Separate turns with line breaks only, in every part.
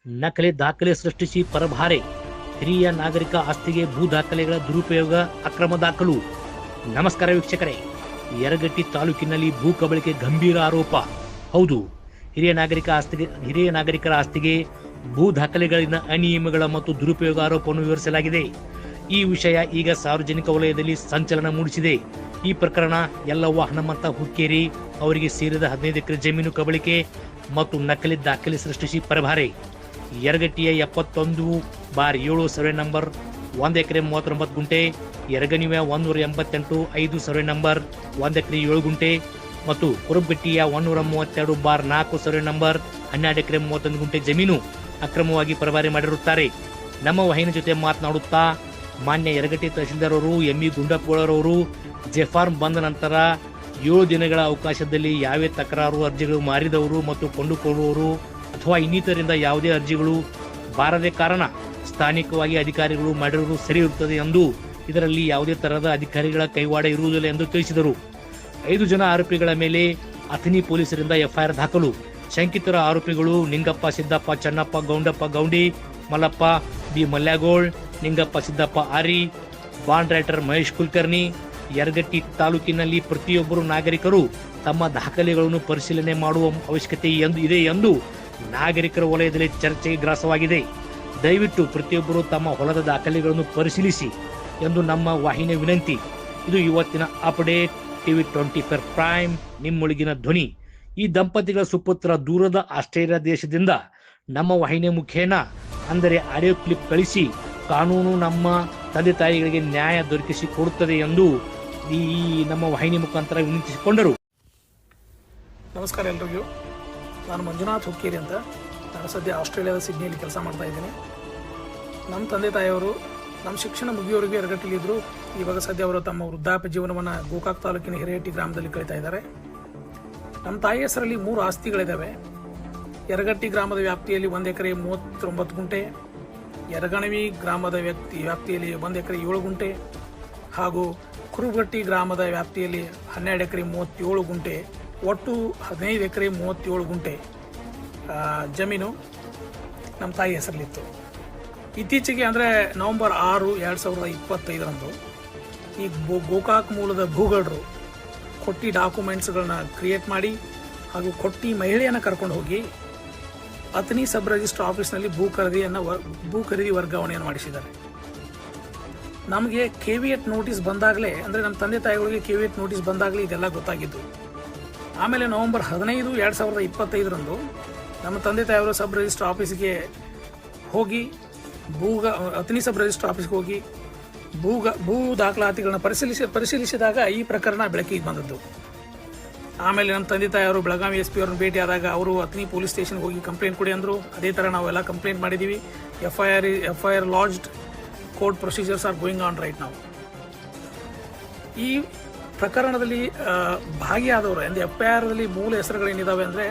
ನಕಲಿ ದಾಖಲೆ ಸೃಷ್ಟಿಸಿ ಪರಭಾರೆ, ಹಿರಿಯ ನಾಗರಿಕ ಆಸ್ತಿಗೆ ಭೂ ದಾಖಲೆಗಳ ದುರುಪಯೋಗ, ಅಕ್ರಮ ದಾಖಲು. ನಮಸ್ಕಾರ ವೀಕ್ಷಕರೇ, ಯರಗಟ್ಟಿ ತಾಲೂಕಿನಲ್ಲಿ ಭೂ ಕಬಳಿಕೆ ಗಂಭೀರ ಆರೋಪ. ಹೌದು, ಹಿರಿಯ ನಾಗರಿಕರ ಆಸ್ತಿಗೆ ಭೂ ದಾಖಲೆಗಳಿನ ಅನಿಯಮಗಳ ಮತ್ತು ದುರುಪಯೋಗ ಆರೋಪವನ್ನು ವಿವರಿಸಲಾಗಿದೆ. ಈ ವಿಷಯ ಈಗ ಸಾರ್ವಜನಿಕ ವಲಯದಲ್ಲಿ ಸಂಚಲನ ಮೂಡಿಸಿದೆ. ಈ ಪ್ರಕರಣ ಯಲ್ಲವ್ವ ಹನುಮಂತ ಹುಕ್ಕೇರಿ ಅವರಿಗೆ ಸೇರಿದ 15 ಎಕರೆ ಜಮೀನು ಕಬಳಿಕೆ ಮತ್ತು ನಕಲಿ ದಾಖಲೆ ಸೃಷ್ಟಿಸಿ ಪರಭಾರೆ. ಯರಗಟ್ಟಿಯ 71/7 ಸರ್ವೆ ನಂಬರ್ 1 ಎಕರೆ 39 ಗುಂಟೆ, ಯರಗನಿಯ 188/5 ಸರ್ವೆ ನಂಬರ್ 1 ಎಕರೆ 7 ಗುಂಟೆ ಮತ್ತು ಕುರುಬಗಟ್ಟಿಯ 132/4 ಸರ್ವೆ ನಂಬರ್ 12 ಎಕರೆ 31 ಗುಂಟೆ ಜಮೀನು ಅಕ್ರಮವಾಗಿ ಪರಭಾರೆ ಮಾಡಿರುತ್ತಾರೆ. ನಮ್ಮ ವಾಹಿನಿ ಜೊತೆ ಮಾತನಾಡುತ್ತಾ ಮಾನ್ಯ ಯರಗಟ್ಟಿ ತಹಶೀಲ್ದಾರ್ ಅವರು ಎಂ.ಇ. ಗುಂಡಪ್ಪಗಳವರು ಜೆಫಾರ್ಮ್ ಬಂದ ನಂತರ 7 ದಿನಗಳ ಅವಕಾಶದಲ್ಲಿ ಯಾವೇ ತಕರಾರು ಅರ್ಜಿಗಳು ಮಾರಿದವರು ಮತ್ತು ಕೊಂಡುಕೊಳ್ಳುವವರು ಅಥವಾ ಇನ್ನಿತರಿಂದ ಯಾವುದೇ ಅರ್ಜಿಗಳು ಬಾರದೆ ಕಾರಣ ಸ್ಥಾನಿಕವಾಗಿ ಅಧಿಕಾರಿಗಳು ಮಾಡಿರುವುದು ಸರಿ ಇರುತ್ತದೆ ಎಂದು, ಇದರಲ್ಲಿ ಯಾವುದೇ ತರಹದ ಅಧಿಕಾರಿಗಳ ಕೈವಾಡ ಇರುವುದಿಲ್ಲ ಎಂದು ತಿಳಿಸಿದರು. 5 ಜನ ಆರೋಪಿಗಳ ಮೇಲೆ ಅಥಣಿ ಪೊಲೀಸರಿಂದ ಎಫ್ಐಆರ್ ದಾಖಲು. ಶಂಕಿತರ ಆರೋಪಿಗಳು ನಿಂಗಪ್ಪ ಸಿದ್ದಪ್ಪ ಚನ್ನಪ್ಪ ಗೌಂಡಪ್ಪ ಗೌಂಡಿ, ಮಲ್ಲಪ್ಪ ಬಿ ಮಲ್ಯಾಗೋಳ್, ನಿಂಗಪ್ಪ ಸಿದ್ದಪ್ಪ ಆರಿ, ಬಾಂಡ್ ರೈಟರ್ ಮಹೇಶ್ ಕುಲಕರ್ಣಿ. ಯರಗಟ್ಟಿ ತಾಲೂಕಿನಲ್ಲಿ ಪ್ರತಿಯೊಬ್ಬರು ನಾಗರಿಕರು ತಮ್ಮ ದಾಖಲೆಗಳನ್ನು ಪರಿಶೀಲನೆ ಮಾಡುವ ಅವಶ್ಯಕತೆ ಇದೆ ಎಂದು ನಾಗರಿಕರ ವಲಯದಲ್ಲಿ ಚರ್ಚೆಗೆ ಗ್ರಾಸವಾಗಿದೆ. ದಯವಿಟ್ಟು ಪ್ರತಿಯೊಬ್ಬರು ತಮ್ಮ ಹೊಲದ ದಾಖಲೆಗಳನ್ನು ಪರಿಶೀಲಿಸಿ ಎಂದು ನಮ್ಮ ವಾಹಿನಿಯ ವಿನಂತಿ. ಇದು ಇವತ್ತಿನ ಅಪ್ಡೇಟ್. ಟಿವಿ 24 ಪ್ರೈಮ್, ನಿಮ್ಮೊಳಗಿನ ಧ್ವನಿ. ಈ ದಂಪತಿಗಳ ಸುಪುತ್ರ ದೂರದ ಆಸ್ಟ್ರೇಲಿಯಾ ದೇಶದಿಂದ ನಮ್ಮ ವಾಹಿನಿಯ ಮುಖೇನ ಅಂದರೆ ಆಡಿಯೋ ಕ್ಲಿಪ್ ಕಳಿಸಿ ಕಾನೂನು ನಮ್ಮ ತಂದೆ ತಾಯಿಗಳಿಗೆ ನ್ಯಾಯ ದೊರಕಿಸಿಕೊಡುತ್ತದೆ ಎಂದು ಈ ನಮ್ಮ ವಾಹಿನಿ ಮುಖಾಂತರ ವಿನಂತಿಸಿಕೊಂಡರು.
ನಮಸ್ಕಾರ ಎಲ್ರಿಗೂ. ನಾನು ಮಂಜುನಾಥ್ ಹುಕ್ಕೇರಿ ಅಂತ. ನಾನು ಸದ್ಯ ಆಸ್ಟ್ರೇಲಿಯಾದ ಸಿಡ್ನಿಯಲ್ಲಿ ಕೆಲಸ ಮಾಡ್ತಾ ಇದ್ದೀನಿ. ನಮ್ಮ ತಂದೆ ತಾಯಿಯವರು ನಮ್ಮ ಶಿಕ್ಷಣ ಮುಗಿಯೋರಿಗೆ ಯರಗಟ್ಟಿಲಿದ್ದರು. ಇವಾಗ ಸದ್ಯ ಅವರು ತಮ್ಮ ವೃದ್ಧಾಪ್ಯ ಜೀವನವನ್ನು ಗೋಕಾಕ್ ತಾಲೂಕಿನ ಹಿರೇಹಟ್ಟಿ ಗ್ರಾಮದಲ್ಲಿ ಕಳೀತಾ ಇದ್ದಾರೆ. ನಮ್ಮ ತಾಯಿ ಹೆಸರಲ್ಲಿ 3 ಆಸ್ತಿಗಳಿದ್ದಾವೆ. ಯರಗಟ್ಟಿ ಗ್ರಾಮದ ವ್ಯಾಪ್ತಿಯಲ್ಲಿ 1 ಎಕರೆ 39 ಗುಂಟೆ, ಯರಗಣವಿ ಗ್ರಾಮದ ವ್ಯಾಪ್ತಿಯಲ್ಲಿ 1 ಎಕರೆ 7 ಗುಂಟೆ ಹಾಗೂ ಕುರುಬಗಟ್ಟಿ ಗ್ರಾಮದ ವ್ಯಾಪ್ತಿಯಲ್ಲಿ 12 ಎಕರೆ 37 ಗುಂಟೆ, ಒಟ್ಟು 15 ಎಕರೆ 37 ಗುಂಟೆ ಜಮೀನು ನಮ್ಮ ತಾಯಿ ಹೆಸರಲ್ಲಿತ್ತು. ಇತ್ತೀಚೆಗೆ ಅಂದರೆ ನವೆಂಬರ್ 6, 2025ರಂದು ಈ ಗೋಕಾಕ್ ಮೂಲದ ಭೂಗಳ್ರು ಕೊಟ್ಟಿ ಡಾಕ್ಯುಮೆಂಟ್ಸ್ಗಳನ್ನ ಕ್ರಿಯೇಟ್ ಮಾಡಿ ಹಾಗೂ ಕೊಟ್ಟಿ ಮಹಿಳೆಯನ್ನು ಕರ್ಕೊಂಡು ಹೋಗಿ ಅಥಣಿ ಸಬ್ ರಿಜಿಸ್ಟರ್ ಆಫೀಸ್ನಲ್ಲಿ ಭೂ ಖರೀದಿ ವರ್ಗಾವಣೆಯನ್ನು ಮಾಡಿಸಿದ್ದಾರೆ. ನಮಗೆ ಕೆವಿಯಟ್ ನೋಟಿಸ್ ಬಂದಾಗಲೇ, ಅಂದರೆ ನಮ್ಮ ತಂದೆ ತಾಯಿಗಳಿಗೆ ಕೆವಿಯಟ್ ನೋಟಿಸ್ ಬಂದಾಗಲೇ ಇದೆಲ್ಲ ಗೊತ್ತಾಗಿದ್ದು. ಆಮೇಲೆ ನವೆಂಬರ್ 15, 2025ರಂದು ನಮ್ಮ ತಂದೆ ತಾಯಿಯವರು ಸಬ್ ರಿಜಿಸ್ಟರ್ ಆಫೀಸಿಗೆ ಹೋಗಿ ಅಥಣಿ ಸಬ್ ರಿಜಿಸ್ಟರ್ ಆಫೀಸ್ಗೆ ಹೋಗಿ ಭೂ ದಾಖಲಾತಿಗಳನ್ನ ಪರಿಶೀಲಿಸಿದಾಗ ಈ ಪ್ರಕರಣ ಬೆಳಕಿಗೆ ಬಂದದ್ದು. ಆಮೇಲೆ ನಮ್ಮ ತಂದೆ ತಾಯಿಯವರು ಬೆಳಗಾವಿ SP ಅವ್ರನ್ನ ಭೇಟಿ ಆದಾಗ ಅವರು ಅಥಣಿ ಪೊಲೀಸ್ ಸ್ಟೇಷನ್ಗೆ ಹೋಗಿ ಕಂಪ್ಲೇಂಟ್ ಕೊಡಿ ಅಂದರು. ಅದೇ ಥರ ನಾವೆಲ್ಲ ಕಂಪ್ಲೇಂಟ್ ಮಾಡಿದ್ದೀವಿ. FIR lodged, court procedures are going on right ನಾವು. ಈ ಪ್ರಕರಣದಲ್ಲಿ ಭಾಗಿಯಾದವರು ಅಂದರೆ ಎಫ್ಐಆರ್ದಲ್ಲಿ ಮೂಲ ಹೆಸರುಗಳೇನಿದ್ದಾವೆ ಅಂದರೆ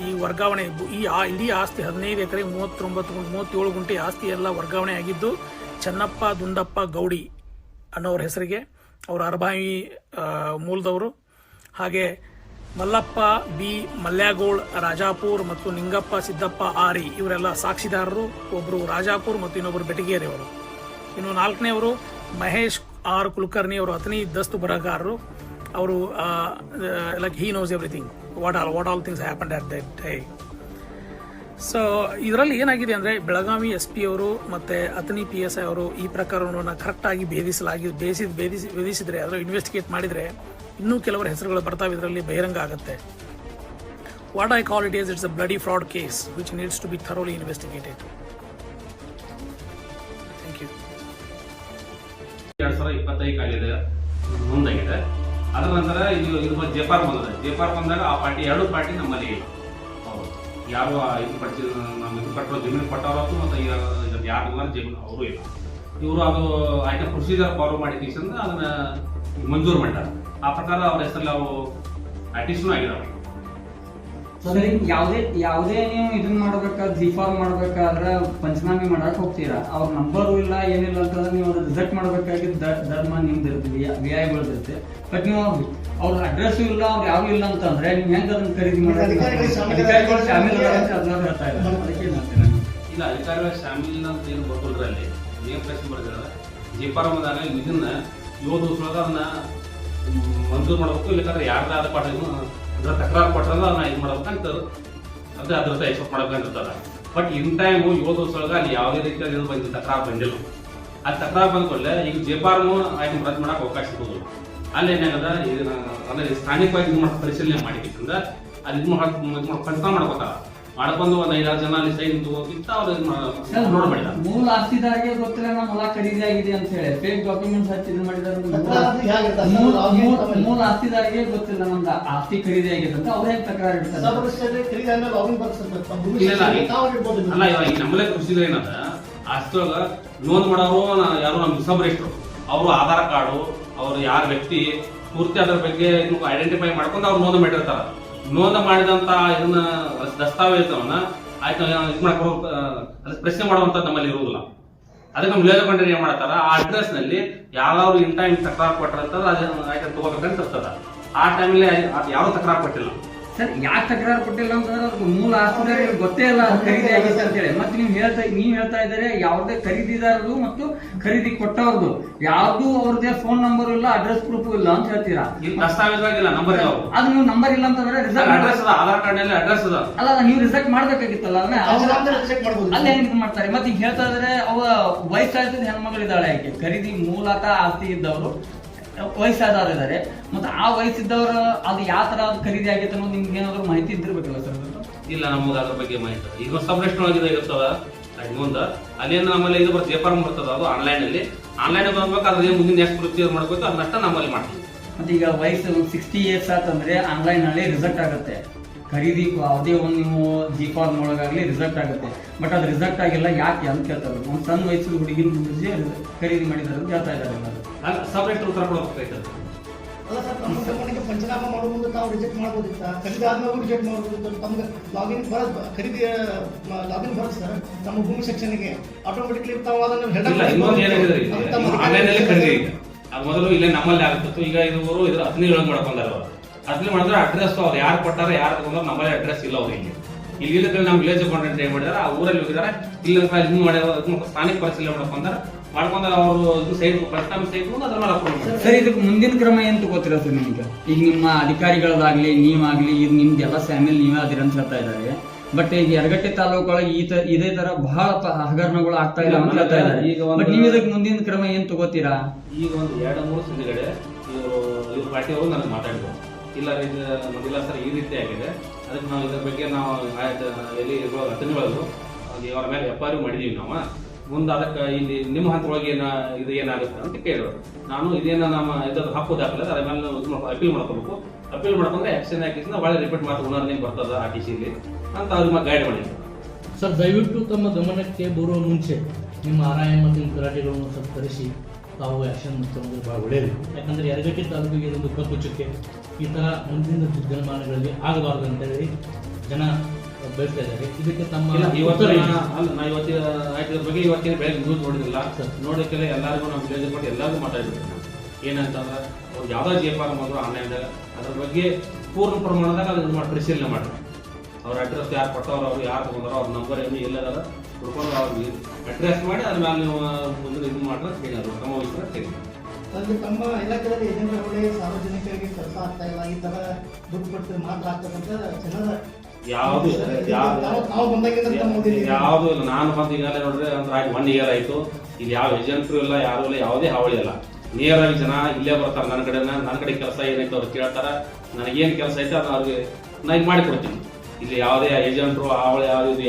ಈ ವರ್ಗಾವಣೆ ಇಡೀ ಆಸ್ತಿ 15 ಎಕರೆ 37 ಗುಂಟೆ ಆಸ್ತಿ ಎಲ್ಲ ವರ್ಗಾವಣೆ ಆಗಿದ್ದು ಚನ್ನಪ್ಪ ದುಂಡಪ್ಪ ಗೌಡಿ ಅನ್ನೋರ ಹೆಸರಿಗೆ. ಅವರು ಅರಬಾವಿ ಮೂಲದವರು. ಹಾಗೆ ಮಲ್ಲಪ್ಪ ಬಿ ಮಲ್ಯಾಗೋಳ್ ರಾಜಾಪುರ್ ಮತ್ತು ನಿಂಗಪ್ಪ ಸಿದ್ದಪ್ಪ ಆರಿ ಇವರೆಲ್ಲ ಸಾಕ್ಷಿದಾರರು. ಒಬ್ಬರು ರಾಜಾಪುರ್ ಮತ್ತು ಇನ್ನೊಬ್ಬರು ಬೆಟಗೇರಿ ಅವರು. ಇನ್ನು 4ನೇವರು ಮಹೇಶ್ ಆರ್ ಕುಲಕರ್ಣಿ ಅವರು ಅಥಣಿ ದಸ್ತು ಬರಹಗಾರರು. ಅವರು like he knows everything, what all things happened at that day. So ಇದರಲ್ಲಿ ಏನಾಗಿದೆ ಅಂದರೆ ಬೆಳಗಾವಿ SP ಅವರು ಮತ್ತು ಅಥಣಿ PSI ಅವರು ಈ ಪ್ರಕರಣವನ್ನು ಕರೆಕ್ಟಾಗಿ ಭೇದಿಸಿದರೆ, ಅದರ ಇನ್ವೆಸ್ಟಿಗೇಟ್ ಮಾಡಿದರೆ ಇನ್ನೂ ಕೆಲವರ ಹೆಸರುಗಳು ಬರ್ತಾವೆ. ಇದರಲ್ಲಿ ಬಹಿರಂಗ ಆಗುತ್ತೆ. What I call it it's a bloody fraud case which needs to be thoroughly investigated. Thank you.
2025 ಆಗಿದೆ, ಮುಂದಾಗಿದೆ. ಅದರ ನಂತರ ಇದು ಜೆಫಾರ್ ಬಂದಾಗ ಆ ಪಾರ್ಟಿ 2 ಪಾರ್ಟಿ ನಮ್ಮಲ್ಲಿ ಯಾರು ಕಟ್ಟೋ ಜಮೀನು ಕೊಟ್ಟವರು ಮತ್ತು ಯಾರು ಜಮೀನು ಅವರು ಇಲ್ಲ. ಇವರು ಅದು ಆಯ್ಕೆ ಪ್ರೊಸೀಜರ್ ಫಾಲೋ ಮಾಡಿ ಅದನ್ನ ಮಂಜೂರು ಮಾಡಿದ್ದಾರೆ. ಆ ಪ್ರಕಾರ ಅವ್ರ ಹೆಸರಲ್ಲಿ ಅವು ಆರ್ಟಿಸ್ಟ್ನೂ ಆಗಿದಾವೆ.
ಯಾವುದೇ ನೀವು ಇದನ್ನ ಮಾಡ್ಬೇಕಾದ್ರೆ ಡಿಫಾರ್ಮ್ ಮಾಡ್ಬೇಕಾದ್ರೆ ಪಂಚನಾಮೆ ಮಾಡಕ್ ಹೋಗ್ತೀರಾ, ಅವ್ರ ನಂಬರು ಇಲ್ಲ ಏನಿಲ್ಲ ಅಂತಂದ್ರೆ ನೀವು ಅದು ರಿಜೆಕ್ಟ್ ಮಾಡ್ಬೇಕಾಗಿದ್ದ ಧರ್ಮ ನಿಮ್ದು ಇರ್ತೀವಿ, ವ್ಯಾಯಗಳಿರುತ್ತೆ. ಬಟ್ ನೀವು ಅವ್ರ ಅಡ್ರೆಸ್ ಇಲ್ಲ, ಅವ್ರು ಯಾವ ಇಲ್ಲ ಅಂತಂದ್ರೆ ನೀವು ಹೆಂಗ್ ಅದನ್ನ ಖರೀದಿ ಮಾಡಿ ಅಧಿಕಾರಿಗಳು ಶಾಮೀಲ್ ಅಂತ ಅದನ್ನ ಹೇಳ್ತಾ ಇದ್ದಾರೆ. ಅದಕ್ಕೆ
ಇಲ್ಲ ಅಧಿಕಾರಿಗಳ ಶಾಮೀಲ್ ಅಂತ ಏನು ಬರ್ಕೊಳ್ರಿ ಅಲ್ಲಿ ನೇಮ್ ಪ್ರಶ್ನೆ ಬರ್ದಿರ ಜೆಪಾರಮದಾಗ ಇದನ್ನ 7 ದಿವಸದೊಳಗೆ ಅದನ್ನ ಮಂಜೂರು ಮಾಡಬೇಕು. ಇಲ್ಲಕಂದ್ರೆ ಯಾರ್ದಾದ ಪಾಠ ಅದ್ರ ತಕರಾರು ಕೊಟ್ಟರೆ ಅದನ್ನ ಇದು ಮಾಡ್ಬೇಕಂತ ಅದ್ರದ್ದು ಎಕ್ಸ್ಪೆಕ್ಟ್ ಮಾಡ್ಬೇಕಂತಿರ್ತದ. ಬಟ್ ಇನ್ ಟೈಮ್ 7 ದಿವಸದೊಳಗೆ ಅಲ್ಲಿ ಯಾವುದೇ ರೀತಿಯಾದ ಇದು ಬಂದಿಲ್ಲ, ತಕರಾರು ಬಂದಿಲ್ಲ. ಅಲ್ಲಿ ತಕರಾರು ಬಂದ್ಕೊಳ್ಳೆ ಈಗ ಜೆಪಾರ್ಮು ಐಟಮ್ ರದ್ದು ಮಾಡಕ್ಕೆ ಅವಕಾಶ ಸಿಗೋದು. ಅಲ್ಲಿ ಏನಾಗದ ಅಂದ್ರೆ ಸ್ಥಾನಿಕವಾಗಿ ಇದು ಮಾಡಿ ಪರಿಶೀಲನೆ ಮಾಡಿದ್ರೆ ಅಲ್ಲಿ ಇದು ಪಂಚನಾಮ ಮಾಡ್ಕೋತಾರ. ಮಾಡ್ಕೊಂಡು ಒಂದ್ 5-6 ಜನ ಅಲ್ಲಿ ಸೈನ್ ತಗೋಕಿಂತ ಅವ್ರು ನೋಡ್ಬೇಡ
ಮೂಲ ಆಸ್ತಿದಾರಿಗೆ ಗೊತ್ತಿಲ್ಲ ನಮ್ಮ ಹೊಲ ಖರೀದಿ ಆಗಿದೆ ಅಂತ ಹೇಳಿ ಫೇಕ್ ಡಾಕ್ಯುಮೆಂಟ್ಸ್ ಹಚ್ಚಿ ಇದು ಮಾಡಿದಾರೆ. ಮೂಲ ಆಸ್ತಿದಾರಿಗೆ ಗೊತ್ತಿಲ್ಲ ನಮ್ದು ಆಸ್ತಿ ಖರೀದಿ ಆಗಿದೆ ಅಂತ ಅವ್ರ ಹೆಂಗ್ ತಕರಾರು ಇಡ್ತಾರೆ?
ಅಲ್ಲ ಇವಾಗ ಈಗ ನಮ್ಮಲ್ಲೇ ಕೃಷಿ ಏನದ ಆಸ್ತಿಯೊಳಗ ನೋಂದ್ ಮಾಡೋರು ಯಾರು ನಮ್ ಸಬರಿಸ್ಟ್ರು ಅವರು ಆಧಾರ್ ಕಾರ್ಡು ಅವ್ರು ಯಾರ ವ್ಯಕ್ತಿ ಪೂರ್ತಿ ಅದ್ರ ಬಗ್ಗೆ ಐಡೆಂಟಿಫೈ ಮಾಡ್ಕೊಂಡು ಅವ್ರು ನೋಂದ ಮಾಡಿರ್ತಾರ. ನೋಂದ ಮಾಡಿದಂತ ಇದನ್ನ ದಸ್ತಾವೇಜವನ್ನ ಆಯ್ತು ಇದು ಮಾಡ್ಕೊ ಪ್ರಶ್ನೆ ಮಾಡುವಂತ ನಮ್ಮಲ್ಲಿ ಇರುವುದಿಲ್ಲ. ಅದಕ್ಕೆ ವಿಲೇಜ್ ಕಂಡ್ರೆ ಏನ್ ಮಾಡ್ತಾರ ಆ ಅಡ್ರೆಸ್ ನಲ್ಲಿ ಯಾವ್ದಾದ್ರು ಇನ್ ಟೈಮ್ ತಕರಾರು ಕೊಟ್ಟರಂತ ಆಯ್ತು ತಗೋಬೇಕಂತ ಇರ್ತದ. ಆ ಟೈಮಲ್ಲಿ ಯಾರು ತಕರಾರು ಕೊಟ್ಟಿಲ್ಲ.
ಸರ್ ಯಾಕೆ ತಕರಾರು ಕೊಟ್ಟಿಲ್ಲ ಅಂತಂದ್ರೆ ಅದಕ್ಕೆ ಮೂಲ ಆಸ್ತಿದಾರರಿಗೆ ಗೊತ್ತೇ ಇಲ್ಲ ಖರೀದಿ ಆಗಿದೆ ಅಂತ ಹೇಳಿ. ಮತ್ತೆ ನೀವ್ ಹೇಳ್ತಾ ಇದ್ದಾರೆ ಯಾವುದೇ ಖರೀದಿದಾರರು ಮತ್ತು ಖರೀದಿ ಕೊಟ್ಟವ್ರದ್ದು ಯಾವ್ದು ಅವ್ರದ್ದೇ ಫೋನ್ ನಂಬರ್ ಇಲ್ಲ, ಅಡ್ರೆಸ್ ಪ್ರೂಫ್ ಇಲ್ಲ ಅಂತ ಹೇಳ್ತೀರಾ.
ದಸ್ತಾವೇಜಾಗಿಲ್ಲ ನಂಬರ್
ಅದು ನೀವು ನಂಬರ್ ಇಲ್ಲ ಅಂತಂದ್ರೆ
ಅಡ್ರೆಸ್ ಅದ, ಆಧಾರ್ ಕಾರ್ಡ್ ನಲ್ಲಿ ಅಡ್ರೆಸ್ ಅದ.
ಅಲ್ಲ ನೀವು ರಿಸೆಕ್ಟ್ ಮಾಡ್ಬೇಕಾಗಿತ್ತಲ್ಲ ಅಲ್ಲೇ ಹೆಂಗ್ ಮಾಡ್ತಾರೆ. ಮತ್ತೆ ಈಗ ಹೇಳ್ತಾ ಇದ್ರೆ ಅವ ವಯಸ್ಸಾಯ್ತದ ಹೆಣ್ಮಗಳಿದ್ದಾಳೆ ಆಕೆ ಖರೀದಿ ಮೂಲತಃ ಆಸ್ತಿ ಇದ್ದವರು ವಯಸ್ಸಾದವ್ರು ಇದಾರೆ. ಮತ್ತೆ ಆ ವಯಸ್ಸಿದ್ದವರು ಅದು ಯಾವ ತರ ಖರೀದಿ ಆಗೈತೆ ಅನ್ನೋದು ನಿಮ್ಗೆ ಏನಾದ್ರು ಮಾಹಿತಿ ಇದ್ದಿರ್ಬೇಕಲ್ಲ ಸರ್?
ಇಲ್ಲ ನಮಗೆ ಅದ್ರ ಬಗ್ಗೆ ಮಾಹಿತಿ ಈಗ ಸಬ್ರೆಸ್ಟ್ ಒಳಗಿದೆ ಇರ್ತದ ಮುಂದ ಅಲ್ಲೇನು ನಮ್ಮಲ್ಲಿ ಇದು ಬರ್ತದೆ ಜೆಪಾರ್ಮ್ ಬರ್ತದ. ಅದು ಆನ್ಲೈನ್ ಬರ್ಬೇಕು. ಅದ್ರ ಮುಂದಿನ ಎಷ್ಟು ಪ್ರೊಸೀಜರ್ ಮಾಡ್ಬೇಕು ಅದನ್ನಷ್ಟ ನಮ್ಮಲ್ಲಿ ಮಾಡ್ತೀವಿ.
ಮತ್ತೆ ಈಗ ವಯಸ್ಸು 60 years ಆತಂದ್ರೆ ಆನ್ಲೈನ್ ನಲ್ಲಿ ರಿಸಲ್ಟ್ ಆಗುತ್ತೆ. ಖರೀದಿ ಯಾವುದೇ ಒಂದು ನೀವು ಜಿ-ಫಾರ್ಮ್ ಒಳಗಾಗ್ಲಿ ರಿಸಲ್ಟ್ ಆಗುತ್ತೆ. ಬಟ್ ಅದು ರಿಸಲ್ಟ್ ಆಗಿಲ್ಲ ಯಾಕೆ ಅಂತ ಕೇಳ್ತಾರೆ. ಒಂದು ಸಣ್ಣ ವಯಸ್ಸಿನ ಹುಡುಗಿನ ಖರೀದಿ ಮಾಡಿದಾರೆ ಅಂತ ಹೇಳ್ತಾ ಇದ್ದಾರೆ.
ಸಬ್ರೆಸ್ಟ್ ಉತ್ತರ ಕೊಡಬೇಕಾಯ್ತದೆ.
ಅಲ್ಲ ಸರ್, ನಮ್ಮ ಸಂಬಂಧಕ್ಕೆ ಪಂಚನಾಮ ಮಾಡೋ ಮುಂದೆ ತಾವು ರಿಜೆಕ್ಟ್ ಮಾಡ್ಬೋದಿತ್ತ? ಖರೀದಿ ಆದ್ಮೇಲೆ ರಿಜೆಕ್ಟ್ ಮಾಡ್ಬೋದಿತ್ತು. ತಮ್ಗೆ ಲಾಗಿನ್ ಬರೋದು ಖರೀದಿ ಲಾಗಿನ್ ಬರೋದು ಸರ್ ನಮ್ಮ ಭೂಮಿ ಸೆಕ್ಷನ್ಗೆ ಆಟೋಮೆಟಿಕ್ಲಿ ತಾವು ಅದನ್ನು
ಇನ್ನೊಂದು ಏನಾಗಿದೆ ಆನ್ಲೈನ್ ಅಲ್ಲಿ ಖರೀದಿ ಅದು ಮೊದಲು ಇಲ್ಲೇ ನಮ್ಮಲ್ಲಿ ಆಗ್ತಿತ್ತು. ಈಗ ಇವರು ಇದ್ರ 17 ಮಾಡ್ಕೊಂಡಾರ. 17 ಮಾಡಿದ್ರೆ ಅಡ್ರೆಸ್ ಅವ್ರು ಯಾರು ಕೊಟ್ಟಾರ ಯಾರು ತಗೊಂಡ್ರೆ ನಮ್ಮಲ್ಲಿ ಅಡ್ರೆಸ್ ಇಲ್ಲ ಅವ್ರಿಗೆ. ಇಲ್ಲಿ ನಮ್ಮ ವಿಲೇಜ್ ಅಕೌಂಟೆಂಟ್ ಏನ್ ಮಾಡಿದಾರೆ ಆ ಊರಲ್ಲಿ ಹೋಗಿದ್ದಾರೆ. ಇಲ್ಲ ಇದು ಮಾಡಿದ ಸ್ಥಾನಿಕ ಪರಿಶೀಲನೆ ಮಾಡ್ಕೊಂಡ್ರೆ ಅವರು ಸೈಟ್ ಪ್ರಸ್ತಾವ ಸೈಟ್ ಅದ್ರ ಮೇಲೆ ಅಪ್ರೂವ್.
ಸರ್ ಇದಕ್ಕೆ ಮುಂದಿನ ಕ್ರಮ ಏನ್ ತಗೋತೀರಾ ಸರ್ ನಿಮ್ಗೆ? ಈಗ ನಿಮ್ಮ ಅಧಿಕಾರಿಗಳದಾಗ್ಲಿ ನೀವಾಗ್ಲಿ ಈಗ ನಿಮ್ದೆಲ್ಲ ಫ್ಯಾಮಿಲಿ ನೀವೇ ಅದಿರ ಅಂತ ಹೇಳ್ತಾ ಇದ್ದಾರೆ. ಬಟ್ ಈಗ ಯರಗಟ್ಟಿ ತಾಲೂಕೊಳಗೆ ಇದೇ ತರ ಬಹಳ ಹಗರಣಗಳು ಆಗ್ತಾ ಇಲ್ಲ ಅಂತ ಹೇಳ್ತಾ ಇದ್ದಾರೆ. ಬಟ್ ನೀವು ಇದಕ್ಕೆ ಮುಂದಿನ ಕ್ರಮ ಏನ್ ತಗೋತೀರಾ?
ಈಗ ಒಂದು 2-3 ಸಂದಿಗಡೆ ಇವ್ರ ಪಾರ್ಟಿಯವರು ನನಗೆ ಮಾತಾಡಿದ್ರು. ಇಲ್ಲ ಸರ್ ಈ ರೀತಿ ಆಗಿದೆ. ಅದಕ್ಕೆ ನಾವು ಇದ್ರ ಬಗ್ಗೆ ನಾವು ಎಲ್ಲಿ ಅತನಿಗಳು ಅವರ ಮೇಲೆ FIR ಮಾಡಿದೀವಿ ನಾವು. ಮುಂದೆ ಅದಕ್ಕೆ ಇಲ್ಲಿ ನಿಮ್ಮ ಹಂತದೊಳಗೆ ಇದು ಏನಾಗುತ್ತೆ ಅಂತ ಕೇಳಿದ್ರು. ನಾನು ಇದೇನ ನಮ್ಮ ಇದ್ರ ಹಕ್ಕು ದಾಖಲೆ ಅದ್ರ ಮೇಲೆ ಅಪೀಲ್ ಮಾಡ್ಕೋಬೇಕು. ಅಪೀಲ್ ಮಾಡ್ಕೊಂಡ್ರೆ ಆಕ್ಷನ್ ಹಾಕಿಸಿದ ಒಳ್ಳೆ ರಿಪೀಟ್ ಮಾತು ಉಣರ್ನಿಂಗ್ ಬರ್ತದ RTCಲಿ ಅಂತ ಅವ್ರಿಗೆ ಗೈಡ್ ಮಾಡಿದ್ರು.
ಸರ್ ದಯವಿಟ್ಟು ತಮ್ಮ ಗಮನಕ್ಕೆ ಬರುವ ಮುಂಚೆ ನಿಮ್ಮ RI ಮತ್ತು ಗಲಾಟೆಗಳನ್ನು ಸ್ವಲ್ಪ ಕರೆಸಿ ತಾವು ಆಕ್ಷನ್ ತಗೊಂಡ್ರೆ ಭಾಳ ಒಳ್ಳೆಯದು. ಯಾಕಂದರೆ ಯರಗಟ್ಟಿ ತಾಲೂಕಿಗೆ ಇದೊಂದು ಕಪ್ಪು ಚುಕ್ಕೆ. ಈ ಥರ ಮುಂದಿನ ದಿನಮಾನಗಳಲ್ಲಿ ಆಗಬಾರ್ದು ಅಂತ ಹೇಳಿ ಜನ ಬಯಸ್ತಾ ಇದ್ದಾರೆ. ಇದಕ್ಕೆ ತಮ್ಮ
ಇವತ್ತಿನ ಬಗ್ಗೆ ಇವತ್ತಿನ ಬೆಳಗ್ಗೆ ನ್ಯೂಸ್ ನೋಡಿದಿಲ್ಲ ನೋಡೋಕೆ ಎಲ್ಲರಿಗೂ ನಮ್ಮ ವಿಲೇಜ್ ಕೊಟ್ಟು ಎಲ್ಲರಿಗೂ ಮಾತಾಡಿದ್ರು. ಏನಂತಂದ್ರೆ ಅವ್ರು ಯಾವ್ದಾದ್ರು ಜೆ-ಫಾರ್ಮ್ ಆದ್ರೂ ಆನ್ಲೈನ್ದಾಗ ಅದ್ರ ಬಗ್ಗೆ ಪೂರ್ಣ ಪ್ರಮಾಣದಾಗ ಅದನ್ನ ಮಾಡಿ ಪರಿಶೀಲನೆ ಮಾಡ್ರಿ. ಅವ್ರ ಅಡ್ರೆಸ್ ಯಾರು ಕೊಟ್ಟವ್ರು ಅವ್ರು ಯಾರು ತಗೊಂಡ್ರು ಅವ್ರ ನಂಬರ್ ಏನು ಎಲ್ಲದಾರ ಹುಡ್ಕೊಂಡು ಅವ್ರಿಗೆ ಅಡ್ರೆಸ್ ಮಾಡಿ ಅದ್ರ ಮೇಲೆ ನೀವು ಮುಂದೆ ಇದು ಮಾಡ್ರೆ ಹೇಳಿದ್ರು ಕ್ರಮ ವಹಿಸಿದ್ರೆ ಸರಿ.
ಅಲ್ಲಿ ತಮ್ಮ ಇಲಾಖೆಯಲ್ಲಿ ಏಜೆಂಟ್ಗಳೇ ಸಾರ್ವಜನಿಕರಿಗೆ ಕೆಲಸ ಆಗ್ತಾ ಇಲ್ಲ, ಈ ತರ ದುಡ್ಡು ಕೊಟ್ಟು ಮಾತ್ರ ಆಗ್ತಕ್ಕಂಥ ಜನರ
ಯಾವ್ದು ಇಲ್ಲ. ನಾನು ಬಂದು ಈಗಾಗಲೇ ನೋಡ್ರಿ ಅಂದ್ರೆ 1 year ಆಯ್ತು. ಇಲ್ಲಿ ಯಾವ ಏಜೆಂಟ್ರು ಇಲ್ಲ, ಯಾರು ಇಲ್ಲ, ಯಾವುದೇ ಹಾವಳಿ ಇಲ್ಲ. ನೇರವಾಗಿ ಜನ ಇಲ್ಲೇ ಬರ್ತಾರೆ. ನನ್ನ ಕಡೆ ಕೆಲಸ ಏನೈತೆ ಅವ್ರು ಕೇಳ್ತಾರ. ನನಗೇನು ಕೆಲಸ ಐತೆ ಅದನ್ನ ಅವ್ರಿಗೆ ನಾನು ಇದು ಮಾಡಿ ಕೊಡ್ತೀನಿ. ಇಲ್ಲಿ ಯಾವುದೇ ಏಜೆಂಟ್ರು ಹಾವಳಿ ಯಾವ್ದು